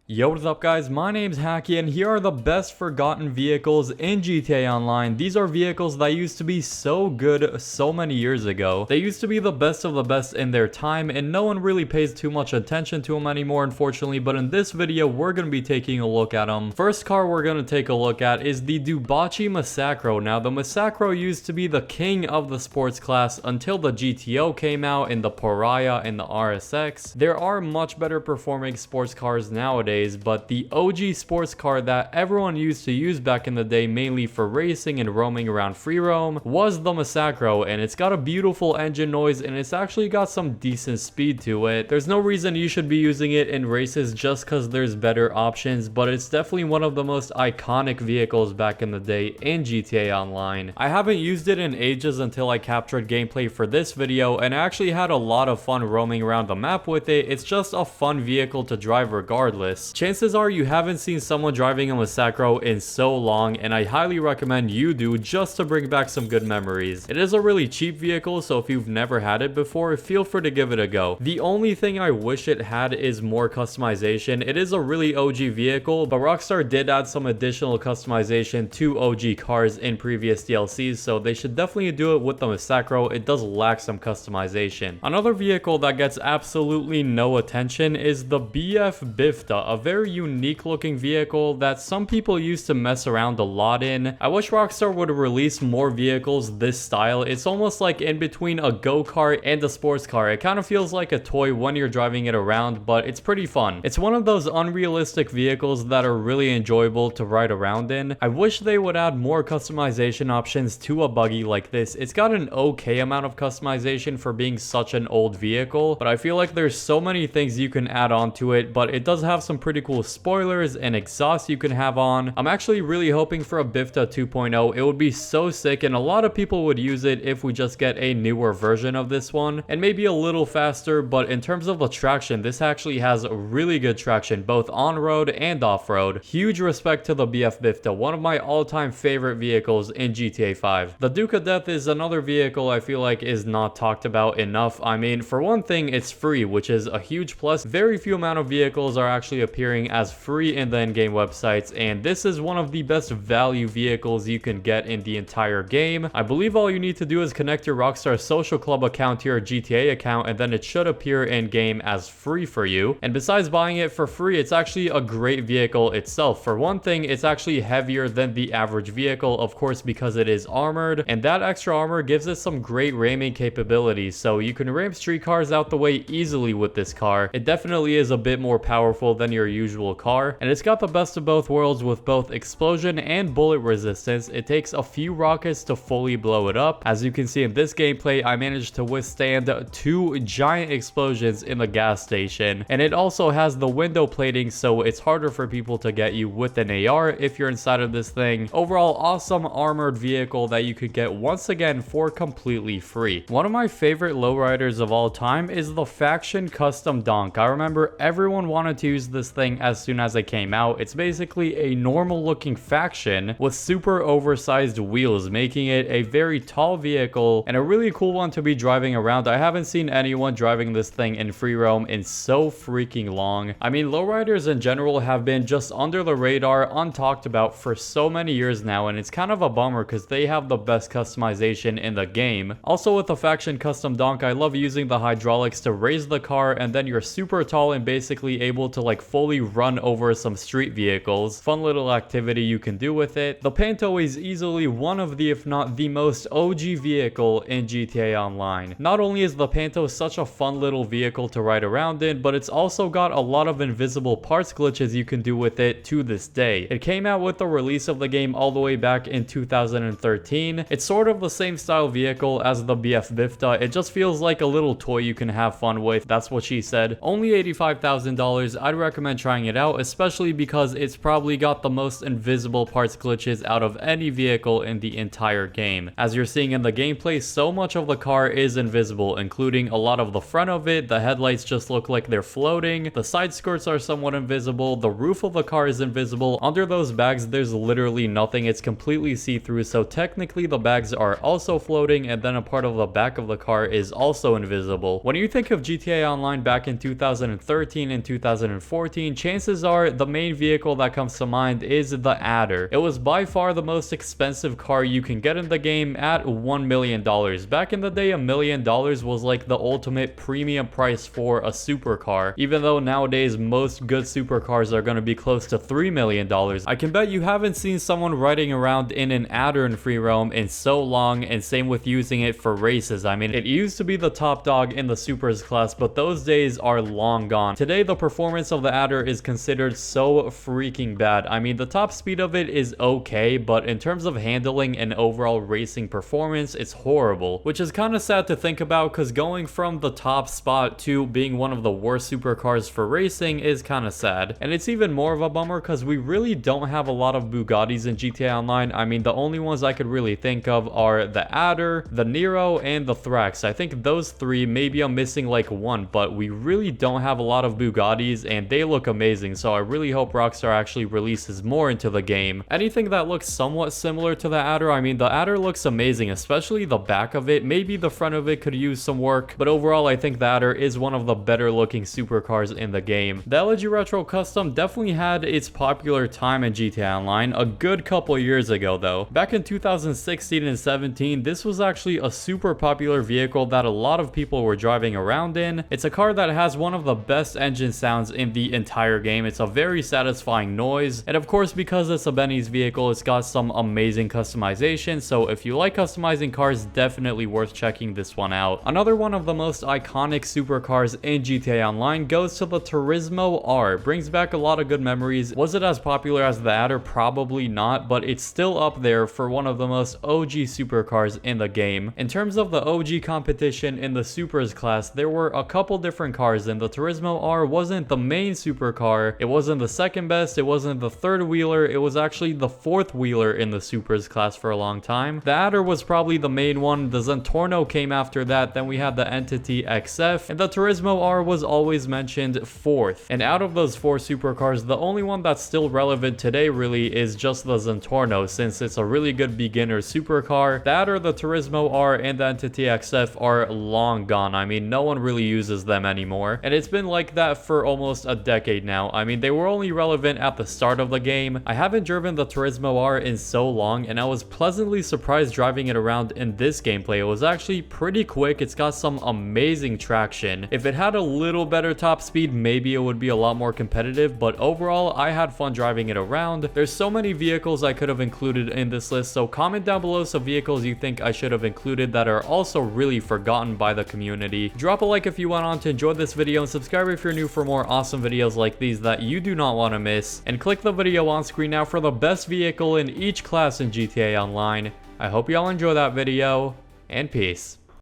Yo, what's up guys, my name's Hakiii and here are the best forgotten vehicles in GTA Online. These are vehicles that used to be so good so many years ago. They used to be the best of the best in their time and no one really pays too much attention to them anymore, unfortunately, but in this video we're going to be taking a look at them. First car we're going to take a look at is the Dubach Massacro. Now the Massacro used to be the king of the sports class until the GTO came out and the Pariah and the RSX. There are much better performing sports cars nowadays, but the OG sports car that everyone used to use back in the day, mainly for racing and roaming around free roam, was the Massacro, and it's got a beautiful engine noise and it's actually got some decent speed to it. There's no reason you should be using it in races just because there's better options, but it's definitely one of the most iconic vehicles back in the day in GTA Online. I haven't used it in ages until I captured gameplay for this video, and I actually had a lot of fun roaming around the map with it. It's just a fun vehicle to drive regardless. Chances are you haven't seen someone driving a Massacro in so long, and I highly recommend you do, just to bring back some good memories. It is a really cheap vehicle, so if you've never had it before, feel free to give it a go. The only thing I wish it had is more customization. It is a really OG vehicle, but Rockstar did add some additional customization to OG cars in previous DLCs, so they should definitely do it with the Massacro. It does lack some customization. Another vehicle that gets absolutely no attention is the Bifta, a very unique looking vehicle that some people used to mess around a lot in. I wish Rockstar would release more vehicles this style. It's almost like in between a go-kart and a sports car. It kind of feels like a toy when you're driving it around, but it's pretty fun. It's one of those unrealistic vehicles that are really enjoyable to ride around in. I wish they would add more customization options to a buggy like this. It's got an okay amount of customization for being such an old vehicle, but I feel like there's so many things you can add on to it, but it does have some pretty cool spoilers and exhaust you can have on. I'm actually really hoping for a Bifta 2.0. It would be so sick, and a lot of people would use it if we just get a newer version of this one, and maybe a little faster. But in terms of the traction, this actually has really good traction both on-road and off-road. Huge respect to the Bifta, one of my all-time favorite vehicles in GTA 5. The Duke of Death is another vehicle I feel like is not talked about enough. I mean, for one thing, it's free, which is a huge plus. Very few amount of vehicles are actually appearing as free in the in-game websites, and this is one of the best value vehicles you can get in the entire game. I believe all you need to do is connect your Rockstar Social Club account to your GTA account, and then it should appear in-game as free for you. And besides buying it for free, it's actually a great vehicle itself. For one thing, it's actually heavier than the average vehicle, of course, because it is armored, and that extra armor gives it some great ramming capabilities, so you can ram street cars out the way easily with this car. It definitely is a bit more powerful than your usual car, and it's got the best of both worlds with both explosion and bullet resistance. It takes a few rockets to fully blow it up. As you can see in this gameplay, I managed to withstand 2 giant explosions in the gas station, and it also has the window plating, so it's harder for people to get you with an AR if you're inside of this thing. Overall, awesome armored vehicle that you could get once again for completely free. One of my favorite lowriders of all time is the Faction Custom Donk. I remember everyone wanted to use this thing as soon as it came out. It's basically a normal looking faction with super oversized wheels, making it a very tall vehicle and a really cool one to be driving around. I haven't seen anyone driving this thing in free roam in so freaking long. I mean, lowriders in general have been just under the radar, untalked about for so many years now, and it's kind of a bummer because they have the best customization in the game. Also, with the Faction Custom Donk, I love using the hydraulics to raise the car, and then you're super tall and basically able to like fully run over some street vehicles. Fun little activity you can do with it. The Panto is easily one of the, if not the most OG vehicle in GTA Online. Not only is the Panto such a fun little vehicle to ride around in, but it's also got a lot of invisible parts glitches you can do with it to this day. It came out with the release of the game all the way back in 2013. It's sort of the same style vehicle as the Bifta. It just feels like a little toy you can have fun with. That's what she said. Only $85,000. I'd recommend trying it out, especially because it's probably got the most invisible parts glitches out of any vehicle in the entire game. As you're seeing in the gameplay, so much of the car is invisible, including a lot of the front of it. The headlights just look like they're floating. The side skirts are somewhat invisible. The roof of the car is invisible. Under those bags, there's literally nothing. It's completely see-through, so technically the bags are also floating, and then a part of the back of the car is also invisible. When you think of GTA Online back in 2013 and 2014, 2014, chances are the main vehicle that comes to mind is the Adder. It was by far the most expensive car you can get in the game at $1 million. Back in the day, $1 million was like the ultimate premium price for a supercar, even though nowadays most good supercars are going to be close to $3 million. I can bet you haven't seen someone riding around in an Adder in free roam in so long, and same with using it for races. I mean, it used to be the top dog in the supers class, but those days are long gone. Today, the performance of the Adder is considered so freaking bad. I mean, the top speed of it is okay, but in terms of handling and overall racing performance, it's horrible, which is kind of sad to think about, because going from the top spot to being one of the worst supercars for racing is kind of sad. And it's even more of a bummer because we really don't have a lot of Bugattis in GTA Online. I mean, the only ones I could really think of are the Adder, the Nero, and the Thrax. I think those three, maybe I'm missing like one, but we really don't have a lot of Bugattis, and they look amazing, so I really hope Rockstar actually releases more into the game. Anything that looks somewhat similar to the Adder, I mean, the Adder looks amazing, especially the back of it. Maybe the front of it could use some work, but overall I think the Adder is one of the better looking supercars in the game. The LG Retro Custom definitely had its popular time in GTA Online a good couple years ago though. Back in 2016 and 17, this was actually a super popular vehicle that a lot of people were driving around in. It's a car that has one of the best engine sounds in the entire game. It's a very satisfying noise, and of course, because it's a Benny's vehicle, it's got some amazing customization, so if you like customizing cars, definitely worth checking this one out. Another one of the most iconic supercars in GTA Online goes to the Turismo R. Brings back a lot of good memories. Was it as popular as the Adder? Probably not, but it's still up there for one of the most OG supercars in the game. In terms of the OG competition in the supers class, there were a couple different cars, and the Turismo R wasn't the main supercar. It wasn't the second best, it wasn't the third wheeler, it was actually the fourth wheeler in the supers class for a long time. The Adder was probably the main one, the Zentorno came after that, then we had the Entity XF, and the Turismo R was always mentioned fourth. And out of those four supercars, the only one that's still relevant today really is just the Zentorno, since it's a really good beginner supercar. The Adder, the Turismo R, and the Entity XF are long gone. I mean, no one really uses them anymore, and it's been like that for almost a decade now. I mean, they were only relevant at the start of the game. I haven't driven the Turismo R in so long, and I was pleasantly surprised driving it around in this gameplay. It was actually pretty quick. It's got some amazing traction. If it had a little better top speed, maybe it would be a lot more competitive, but overall, I had fun driving it around. There's so many vehicles I could have included in this list, so comment down below some vehicles you think I should have included that are also really forgotten by the community. Drop a like if you went on to enjoy this video, and subscribe if you're new for more awesome videos like these that you do not want to miss. And click the video on screen now for the best vehicle in each class in GTA Online. I hope y'all enjoy that video, and peace.